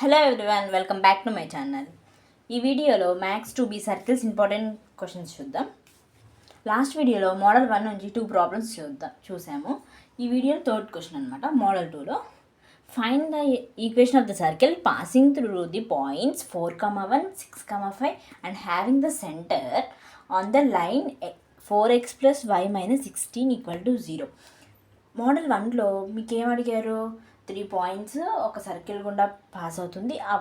Hello everyone, welcome back to my channel. ఈ వీడియోలో maths 2B circles important questions చూద్దాం. Last వీడియోలో model 1 నుంచి 2 ప్రాబ్లమ్స్ చూసాము. ఈ వీడియోలో థర్డ్ క్వశ్చన్ అనమాట. మోడల్ 2లో find the equation of the circle passing through the points 4, 1, 6, 5 and having the centre on the line 4x + y - 16 = 0. Model 1లో మీకు ఏమడిగారు? 3 పాయింట్స్ ఒక సర్కిల్ గుండా పాస్ అవుతుంది, ఆ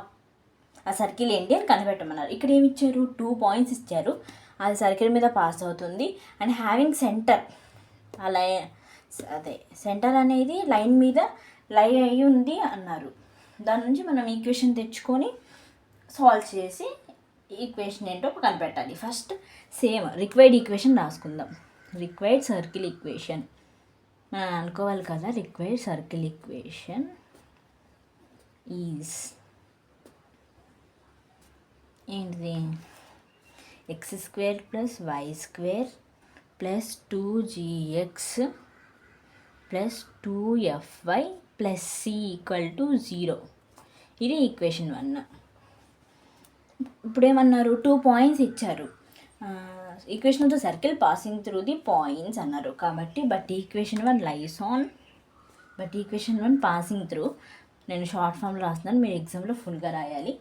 సర్కిల్ ఏంటి అని కనిపెట్టమన్నారు. ఇక్కడ ఏమి ఇచ్చారు? 2 పాయింట్స్ ఇచ్చారు. అది సర్కిల్ మీద పాస్ అవుతుంది అండ్ హ్యావింగ్ సెంటర్, అలా అదే సెంటర్ అనేది లైన్ మీద లై అయ్యి ఉంది అన్నారు. దాని నుంచి మనం ఈక్వేషన్ తెచ్చుకొని సాల్వ్ చేసి ఈక్వేషన్ ఏంటో కనిపెట్టాలి. ఫస్ట్ సేమ్ రిక్వైర్డ్ ఈక్వేషన్ రాసుకుందాం. రిక్వైర్డ్ సర్కిల్ ఈక్వేషన్ మనం అనుకోవాలి కదా. రిక్వైర్డ్ సర్కిల్ ఈక్వేషన్ ఈజ్ ఏంటిది? x² + y² + 2gx + 2fy + c = 0. ఇది ఈక్వేషన్ 1. ఇప్పుడు ఏమన్నారు? 2 పాయింట్స్ ఇచ్చారు. Equation of the circle passing through the points అన్నారు కాబట్టి equation 1 lies on, equation 1 passing through. నేను షార్ట్ ఫామ్లో రాస్తున్నాను, మీరు ఎగ్జామ్లో ఫుల్గా రాయాలి.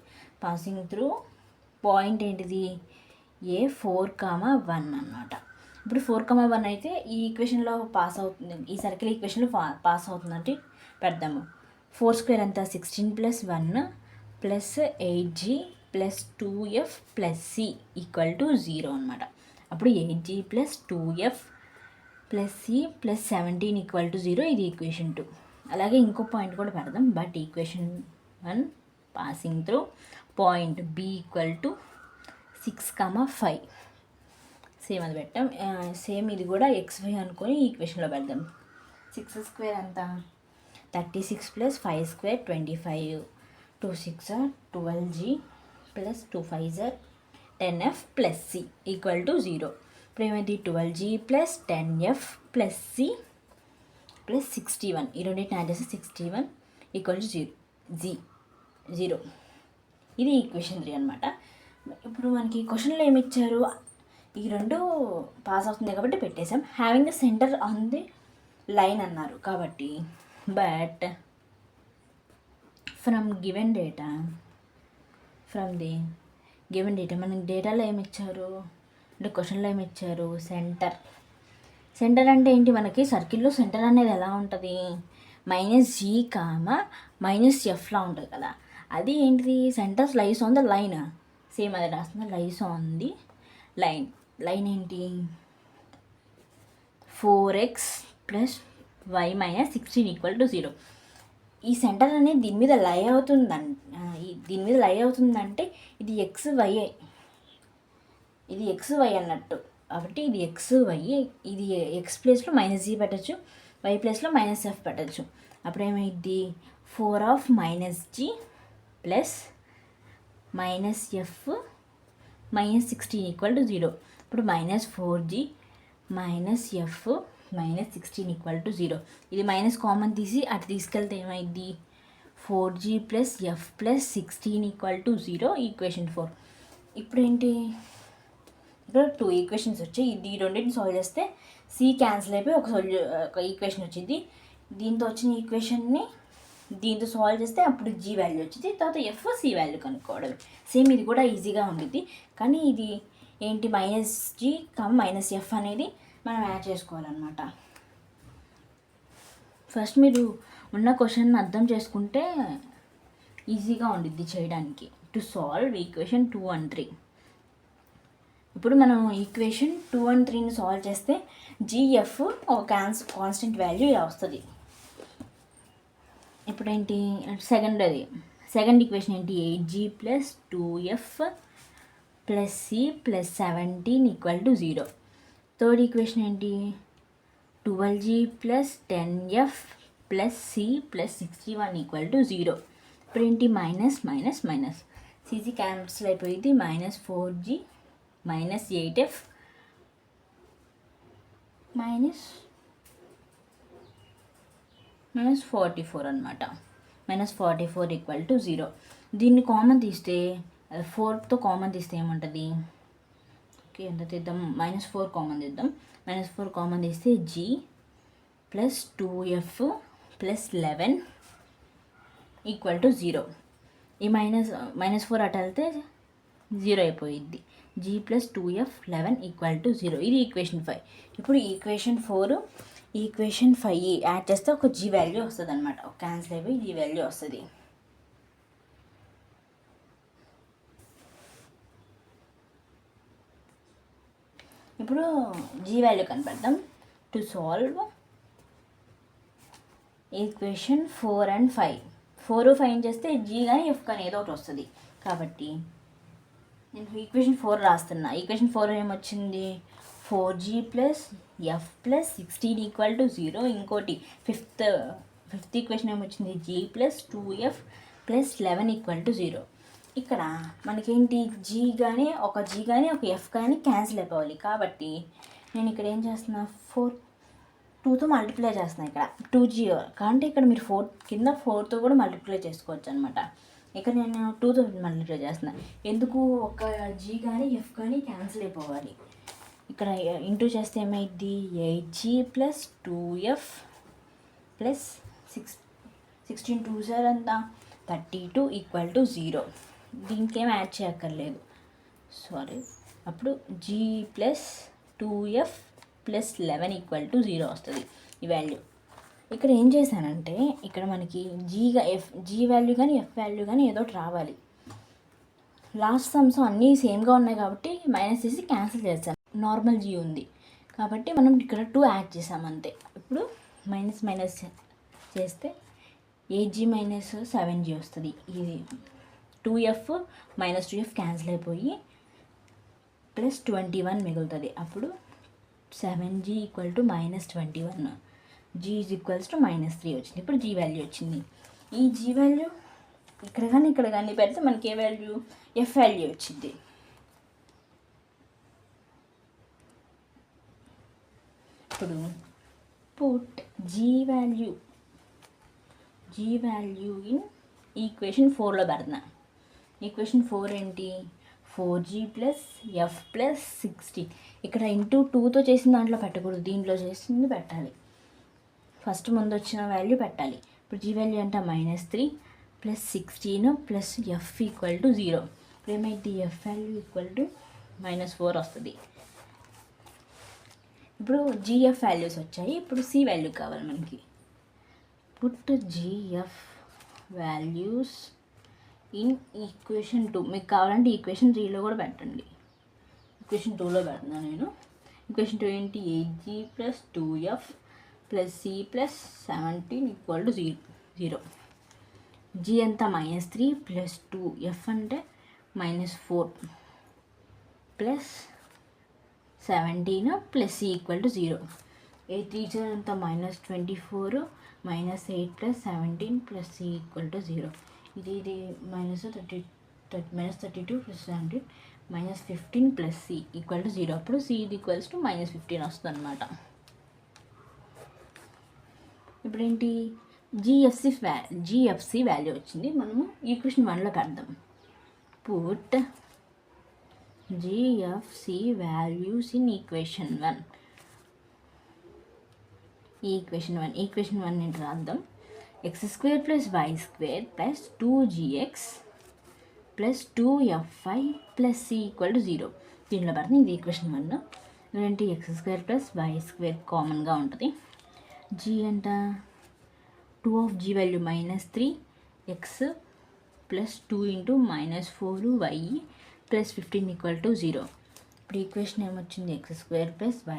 పాసింగ్ త్రూ పాయింట్ ఏంటిది? A4, 1 అన్నమాట. ఇప్పుడు 4, 1 అయితే ఈ ఈక్వేషన్లో పాస్ అవుతుంది, ఈ సర్కిల్ ఈక్వేషన్లో పాస్ అవుతుందంటే పెడదాము. 4² అంతా 16 + 1 + 8g + 2f + c = 0 అనమాట. అప్పుడు 8g + 2f + c + 17 = 0. ఇది ఈక్వేషన్ 2. అలాగే ఇంకో పాయింట్ కూడా పెడదాం. Equation 1 passing through point b = 6, 5 same అది పెట్టాం. సేమ్ ఇది కూడా xy అనుకొని ఈక్వేషన్లో పెడదాం. 6² అంతా 36 + 5² 25, 2 6 12g + 2 5 10f + c = 0. ఇప్పుడు ఏమైంది? 12g + 10f + c + 61. ఈ రెండింటిని యాడ్ చేస్తే 61 = 0. ఇది ఈక్వేషన్ 3 అనమాట. ఇప్పుడు మనకి క్వశ్చన్లో ఏమి ఇచ్చారు? ఈ రెండు పాస్ అవుతుంది కాబట్టి పెట్టేసాం. Having the centre on the line అన్నారు కాబట్టి బట్ ఫ్రమ్ గివెన్ డేటా మనకి డేటాలో ఏమి ఇచ్చారు అంటే క్వశ్చన్లో ఏమి ఇచ్చారు? సెంటర్ అంటే ఏంటి? మనకి సర్కిల్లో సెంటర్ అనేది ఎలా ఉంటుంది? -g, -fలా ఉంటుంది కదా. అది ఏంటిది? Centre lies on the line. Same అది రాస్తుంది, lies on the line. Line ఏంటి? 4x + y - 16 = 0. ఈ సెంటర్ అనేది దీని మీద లై అవుతుందంటే ఇది xy అన్నట్టు. కాబట్టి ఇది xy. ఇది x ప్లేస్లో -g పెట్టచ్చు, y ప్లేస్లో -f పెట్టచ్చు. అప్పుడు ఏమైంది? 4 - g + -f - 16 = 0. ఇప్పుడు -4g - f - 16 = 0. ఇది మైనస్ కామన్ తీసి అటు తీసుకెళ్తే ఏమైంది? 4g + f + 16 = 0. ఈక్వేషన్ 4. ఇప్పుడు ఏంటి? ఇక్కడ 2 ఈక్వేషన్స్ వచ్చాయి. ఈ రెండింటిని సాల్వ్ చేస్తే c క్యాన్సిల్ అయిపోయి ఒక ఈక్వేషన్ వచ్చింది. దీంతో వచ్చిన ఈక్వేషన్ని దీంతో సాల్వ్ చేస్తే అప్పుడు g వాల్యూ వచ్చింది. తర్వాత f, c వాల్యూ కనుక్కోవడం. సేమ్ ఇది కూడా ఈజీగా ఉండిద్ది. కానీ ఇది ఏంటి? -g, -f అనేది మనం యాడ్ చేసుకోవాలన్నమాట. ఫస్ట్ మీరు ఉన్న క్వశ్చన్ అర్థం చేసుకుంటే ఈజీగా ఉండిద్ది చేయడానికి. To solve equation 2 and 3. ఇప్పుడు మనం ఈక్వేషన్ 2 and 3ని సాల్వ్ చేస్తే gf ఒక కాన్స్టెంట్ వాల్యూ ఇలా వస్తుంది. ఇప్పుడు ఏంటి? సెకండ్ ఈక్వేషన్ ఏంటి? 8g + 2f + c + 17 = 0. Third equation ఏంటి? 12g + 10f + c + 61 = 0. ఇప్పుడు ఏంటి? మైనస్ cc క్యాన్సిల్ అయిపోయింది. -4g -8f -44 అనమాట. -44 = 0. దీన్ని కామన్ తీస్తే 4తో కామన్ తీస్తే ఏముంటుంది? ఓకే, ఎంత తీద్దాం? -4 కామన్ తీద్దాం. -4 కామన్ తీస్తే g + 2f + 11 = 0. ఈ -4 అటు వెళ్తే 0 అయిపోయిద్ది. g + 2f 11 = 0. ఇది ఈక్వేషన్ 5. ఇప్పుడు ఈక్వేషన్ 4 ఈక్వేషన్ 5 యాడ్ చేస్తే ఒక g వాల్యూ వస్తుంది అనమాట. ఒక క్యాన్సిల్ అయిపోయి g వాల్యూ వస్తుంది. ఇప్పుడు g వాల్యూ కనపడదాం. To solve equation 4 and 5. 4, 5 చేస్తే g కానీ f కానీ ఏదో ఒకటి వస్తుంది. కాబట్టి నేను ఈక్వేషన్ 4 రాస్తున్నా. ఈక్వేషన్ 4 ఏమొచ్చింది? 4g + f + 16 = 0. ఇంకోటి ఫిఫ్త్ ఈక్వేషన్ ఏమొచ్చింది? g + 2f + 11 = 0. ఇక్కడ మనకేంటి? g కానీ ఒక f కానీ క్యాన్సిల్ అయిపోవాలి. కాబట్టి నేను ఇక్కడ ఏం చేస్తున్నా? 2తో మల్టిప్లై చేస్తున్నా. ఇక్కడ 2g కాబట్టి ఇక్కడ మీరు 4 కింద 4తో కూడా మల్టిప్లై చేసుకోవచ్చు అనమాట. ఇక్కడ నేను 2తో మల్టిప్లై చేస్తున్నా. ఎందుకు? ఒక g కానీ f కానీ క్యాన్సిల్ అయిపోవాలి. ఇక్కడ ఇంటూ చేస్తే ఏమైద్ది? 8g + 2f + 16 2s అంతా 32 = 0. దీనికి ఏం యాడ్ చేయక్కర్లేదు. అప్పుడు g + 2f + 11 = 0 వస్తుంది ఈ వాల్యూ. ఇక్కడ ఏం చేశానంటే ఇక్కడ మనకి g వాల్యూ కానీ f వాల్యూ కానీ ఏదో ఒకటి రావాలి. లాస్ట్ సమ్స్ అన్నీ సేమ్గా ఉన్నాయి కాబట్టి మైనస్ చేసి క్యాన్సిల్ చేస్తాను. నార్మల్ g ఉంది కాబట్టి మనం ఇక్కడ 2 యాడ్ చేసాం అంతే. ఇప్పుడు మైనస్ చేస్తే 8g - 7g వస్తుంది. ఇది 2f - 2f క్యాన్సిల్ అయిపోయి +21 మిగులుతుంది. అప్పుడు 7g = -21, g -3 వచ్చింది. ఇప్పుడు g వాల్యూ వచ్చింది. ఈ g వాల్యూ ఇక్కడ కానీ పెడితే మనకి ఏ వాల్యూ? f వాల్యూ వచ్చింది. ఇప్పుడు put g value in equation 4లో పెడుతున్నా. ఈక్వేషన్ 4 ఏంటి? 4g + f + 16. ఇక్కడ ఇంటూ 2తో చేసిన దాంట్లో పెట్టకూడదు, దీంట్లో చేసింది పెట్టాలి. ఫస్ట్ ముందు వచ్చిన వాల్యూ పెట్టాలి. ఇప్పుడు g వాల్యూ అంటే -3 + 16 + f = 0. ఇప్పుడు ఏమైంది? f వాల్యూ = -4 వస్తుంది. ఇప్పుడు gf వాల్యూస్ వచ్చాయి. ఇప్పుడు c వాల్యూ కావాలి మనకి. Put gf values in equation 2. మీకు కావాలంటే ఈక్వేషన్ 3లో కూడా పెట్టండి. ఈక్వేషన్ 2లో పెడుతున్నాను నేను. ఈక్వేషన్ 2 ఏంటి? 8g + 2f + c + 17 = 0. g అంతా -3 + 2f అంటే -4 + 17 + c = 0. 8 3 అంతా -24 -8 + 17 + c = 0. ఇది -32 + 17 -15 + c = 0. అప్పుడు c -15 వస్తుంది అనమాట. ఇప్పుడు ఏంటి? gfc వాల్యూ వచ్చింది. మనము ఈక్వేషన్ 1లో పెడదాం. Put gfc values in equation 1. Equation 1 నేను రాద్దాం. x² + y² + 2gx + 2fy + c = 0. దీంట్లో పడుతుంది. ఇది ఈక్వేషన్ 1. ఏంటి? x² + y² కామన్గా ఉంటుంది. g అంట 2 of g value -3 x + 2 × -4y + 15 = 0. ఇప్పుడు ఈక్వేషన్ ఏమొచ్చింది? x² + y²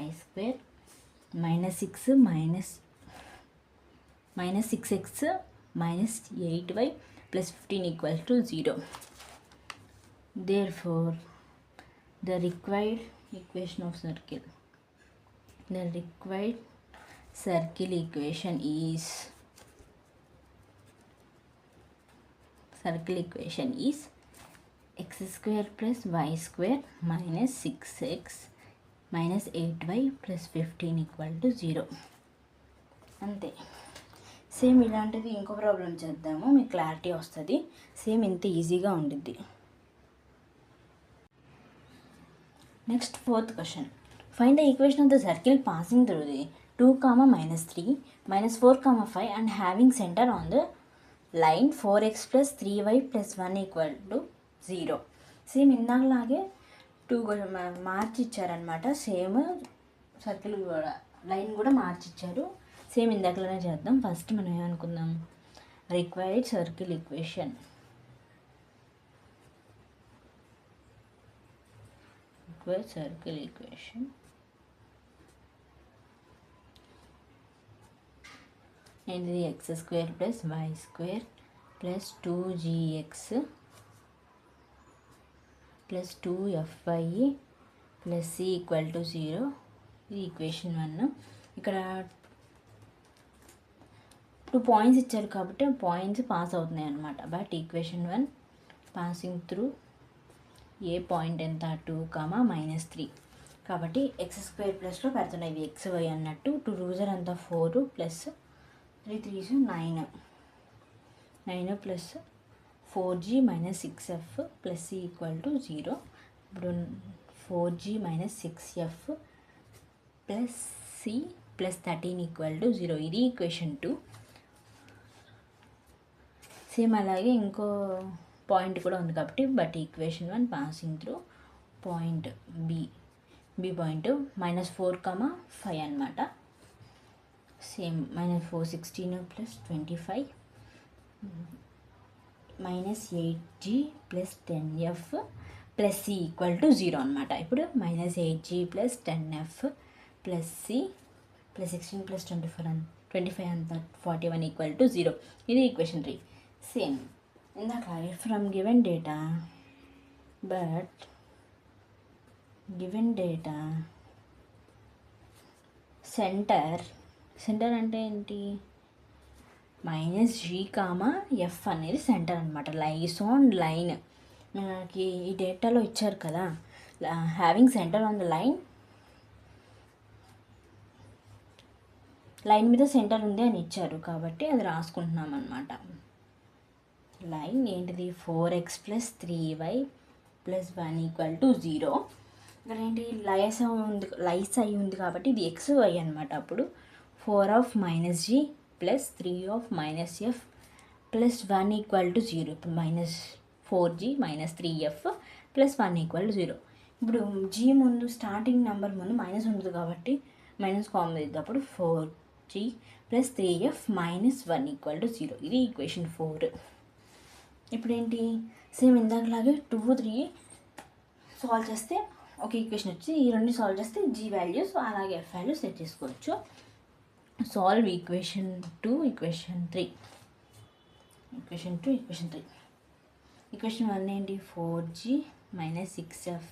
-6x - 8y + 15 = 0. Therefore, the required equation of circle. The required circle equation is x² + y² -6x - 8y + 15 = 0. అంతే. సేమ్ ఇలాంటిది ఇంకో ప్రాబ్లం చేద్దాము, మీకు క్లారిటీ వస్తుంది. సేమ్ ఇంత ఈజీగా ఉండిద్ది. Next 4th question. Find the equation of the circle passing through the 2, -3, -4, 5 and having centre on the line 4x + 3y + 1 = 0. Same ఇందాకలాగే 2 మార్చి ఇచ్చారనమాట. సేమ్ సర్కిల్ కూడా లైన్ కూడా మార్చిచ్చారు. సేమ్ ఇందాకలానే చేద్దాం. ఫస్ట్ మనం ఏమనుకుందాం, రిక్వైర్డ్ సర్కిల్ ఈక్వేషన్. ఏంటిది, x² + y² + 2gx + 2fy + c = 0. ఇది equation 1. ఇక్కడ 2 పాయింట్స్ ఇచ్చారు కాబట్టి పాయింట్స్ పాస్ అవుతున్నాయి అన్నమాట. But equation 1 passing through a point ఎంత, 2, -3. కాబట్టి x² ప్లస్లో పెడుతున్నాయి, ఇవి xy అన్నట్టు. 2 2s అంతా 4 + 3 3s 9 + 4g - 6f + c = 0. ఇప్పుడు 4g - 6f + c + 13 = 0. ఇది ఈక్వేషన్ 2. సేమ్ అలాగే ఇంకో పాయింట్ కూడా ఉంది కాబట్టి, but equation 1 passing through point B point -4, 5 అనమాట. సేమ్ -4 16 + 25 -8g + 10f + c = 0 అనమాట. ఇప్పుడు -8g + 10f + c + 16 + 25 అంతా 41 = 0. ఇది ఈక్వేషన్ 3. సేమ్ ఇందాక from given data, but given data centre అంటే ఏంటి, -g, f అనేది సెంటర్ అనమాట. లైస్ ఆన్ లైన్ మనకి ఈ డేటాలో ఇచ్చారు కదా, having centre on the line మీద సెంటర్ ఉంది అని ఇచ్చారు కాబట్టి అది రాసుకుంటున్నాం అనమాట. లైన్ ఏంటిది, 4x + 3y + 1 = 0. ఇక్కడ ఏంటి, లైస్ అయి ఉంది కాబట్టి ఇది xy అనమాట. అప్పుడు 4 - g + 3 - f + 1 = 0. ఇప్పుడు -4g - 3f + 1 = 0. ఇప్పుడు g ముందు స్టార్టింగ్ నెంబర్ ముందు మైనస్ ఉంటుంది కాబట్టి మైనస్ కామన్ ఇది. అప్పుడు 4g + 3f - 1 = 0. ఇది ఈక్వేషన్ 4. ఇప్పుడు ఏంటి, సేమ్ ఇందాకలాగే 2, 3 సాల్వ్ చేస్తే ఒక ఈక్వేషన్ వచ్చి, ఈ 2 సాల్వ్ చేస్తే g వాల్యూస్ అలాగే f వాల్యూస్ సెట్ చేసుకోవచ్చు. Solve equation 2, equation 3. ఈక్వేషన్ 1 ఏంటి, 4g - 6f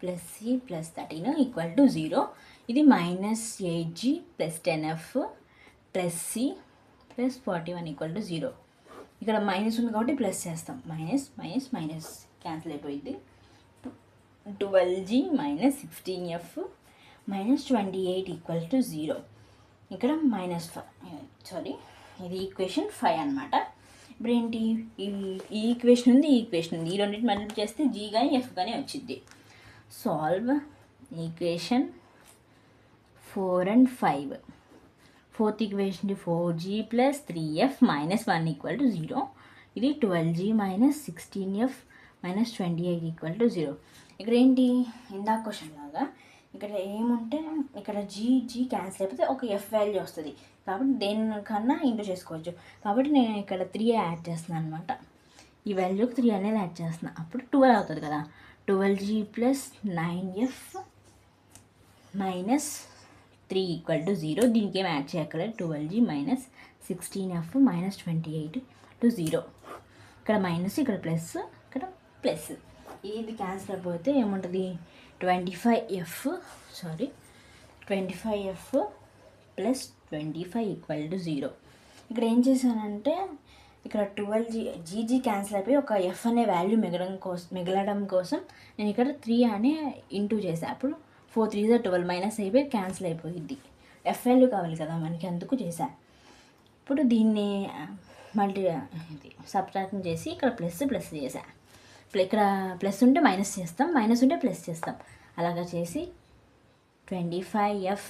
+ c + 13 = 0. ఇది -8g + 10f + c + 41 = 0. ఇక్కడ మైనస్ ఉంది కాబట్టి ప్లస్ చేస్తాం. మైనస్ క్యాన్సిల్ అయిపోయింది. 12g - 16f - 28 = 0. ఇక్కడ ఇది ఈక్వేషన్ 5 అనమాట. ఇప్పుడు ఏంటి, ఈ ఈక్వేషన్ ఉంది, ఈ రెండింటి మల్టిప్లై చేస్తే g కానీ f కానీ వచ్చింది. Solve equation 4 and 5. 4th equation 4g + 3f - 1 = 0. ఇది 12g - 16f - 28 = 0. ఇక్కడ ఏంటి, ఇందాక క్వశ్చన్ లాగా ఇక్కడ ఏముంటే ఇక్కడ g క్యాన్సిల్ అయిపోతే ఒక f వాల్యూ వస్తుంది కాబట్టి దేనికన్నా ఇంటూ చేసుకోవచ్చు. కాబట్టి నేను ఇక్కడ 3 యాడ్ చేస్తున్నాను అనమాట. ఈ వాల్యూకి 3 అనేది యాడ్ చేస్తున్నా, అప్పుడు 12 అవుతుంది కదా. 12g + 9f - 3 = 0. దీనికి ఏం యాడ్ చేయక్కర్లేదు. 12g - 16f - 28 = 0. ఇక్కడ మైనస్, ఇక్కడ ప్లస్, ఇక్కడ ప్లస్. ఇది క్యాన్సిల్ అయిపోతే ఏముంటుంది, 25f + 25 = 0. ఇక్కడ ఏం చేశానంటే ఇక్కడ 12g క్యాన్సిల్ అయిపోయి ఒక f అనే వాల్యూ మిగలడం కోసం నేను ఇక్కడ 3 అనే ఇంటూ చేశాను. అప్పుడు 4 3s 12 మైనస్ అయిపోయి క్యాన్సిల్ అయిపోయింది. f వాల్యూ కావాలి కదా మనకి, అందుకు చేశాను. ఇప్పుడు దీన్ని మళ్ళీ ఇది సబ్ట్రాక్షన్ చేసి ఇక్కడ ప్లస్ చేసా. ఇక్కడ ప్లస్ ఉంటే మైనస్ చేస్తాం, మైనస్ ఉంటే ప్లస్ చేస్తాం. అలాగా చేసి 25F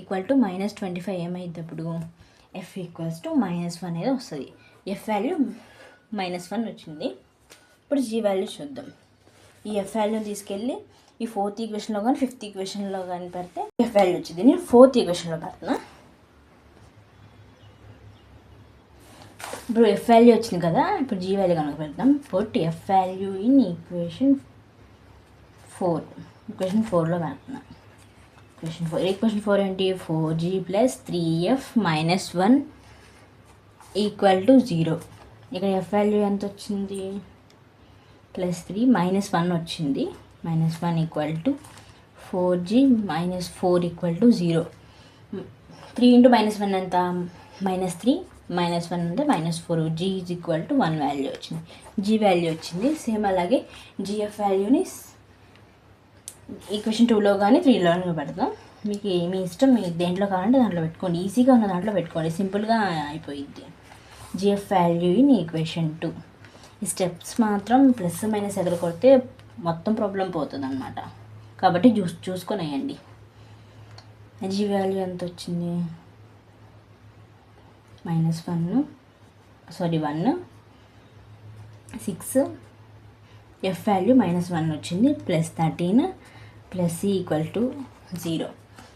equal to -25 ఏమైనప్పుడు F equals to -1 అనేది వస్తుంది. F వాల్యూ -1 వచ్చింది. ఇప్పుడు G వాల్యూ చూద్దాం. ఈ F వాల్యూని తీసుకెళ్ళి ఈ 4th ఈక్వేషన్లో కానీ 5th ఈక్వేషన్లో కానీ పెడితే F వాల్యూ వచ్చింది. నేను 4th ఈక్వేషన్లో పెడుతున్నా. ఇప్పుడు F వాల్యూ వచ్చింది కదా, ఇప్పుడు G వాల్యూ కనుక పెడతాం. Put F value in equation 4లో పెడుతున్నా. ఈక్వేషన్ 4 ఏంటి? 4G + 3F - 1 = 0. ఇక్కడ F వాల్యూ ఎంత వచ్చింది? +3 -1 వచ్చింది. -1 = 4G - 4 = 0. 3 × -1 ఎంత? -3 -1 అంటే -4. G = 1 వాల్యూ వచ్చింది. G వాల్యూ వచ్చింది. సేమ్ అలాగే GF వాల్యూని ఈక్వేషన్ 2లో కానీ 3లో కానీ పెడతాం. మీకు మీ ఇష్టం, మీకు దేంట్లో కావాలంటే దాంట్లో పెట్టుకోండి. ఈజీగా ఉన్న దాంట్లో పెట్టుకోండి, సింపుల్గా అయిపోయింది. GF value in equation 2. ఈ స్టెప్స్ మాత్రం ప్లస్ మైనస్ ఎదురు కొడితే మొత్తం ప్రాబ్లం పోతుంది అన్నమాట. కాబట్టి చూసుకొని వేయండి. G వాల్యూ ఎంత వచ్చింది? -1 6. F వాల్యూ -1 వచ్చింది. +13 + C = 0.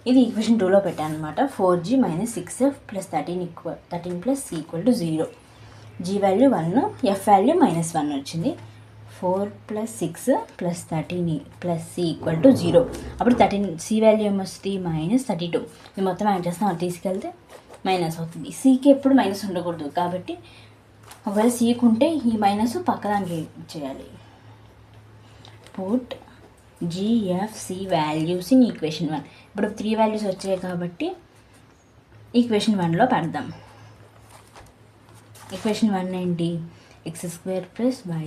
ఇది ఈక్వేషన్ 2లో పెట్టాను అనమాట. 4G - 6F + 13 + C = 0. G value 1, F value -1 వచ్చింది. 4 + 6 + 13 + C = 0. అప్పుడు 13 C వాల్యూ ఏమొస్తుంది? -32. ఇది మొత్తం యాడ్ చేస్తాం, అది తీసుకెళ్తే మైనస్ అవుతుంది. Cకి ఎప్పుడు మైనస్ ఉండకూడదు, కాబట్టి ఒకవేళ Cకి ఉంటే ఈ మైనస్ పక్కదానికి చేయాలి. Put GFC values in equation 1. ఇప్పుడు 3 వాల్యూస్ వచ్చాయి కాబట్టి ఈక్వేషన్ 1లో పెడదాం. ఈక్వేషన్ 1 ఏంటి? x² + y²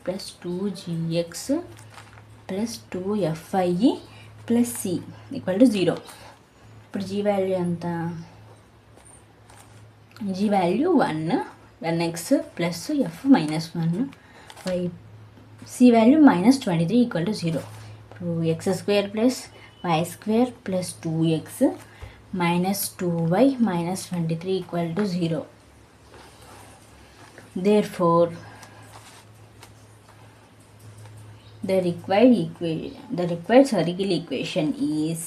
+ 2gx + 2fi + c = 0. ఇప్పుడు G వాల్యూ ఎంత? G value 1x + f - 1 y. C value -23 = 0. ఇప్పుడు x² + y² + 2x - 2y - 23 = 0. Therefore, the required circle equation is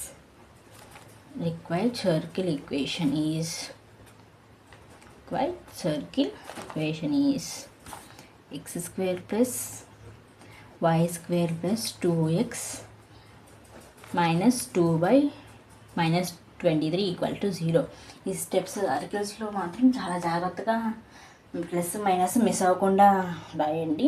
x² + y² + 2x - 2y - 23 = 0. ఈ steps ఆర్టికల్స్లో మాత్రం చాలా జాగ్రత్తగా plus minus miss అవ్వకుండా రాయండి.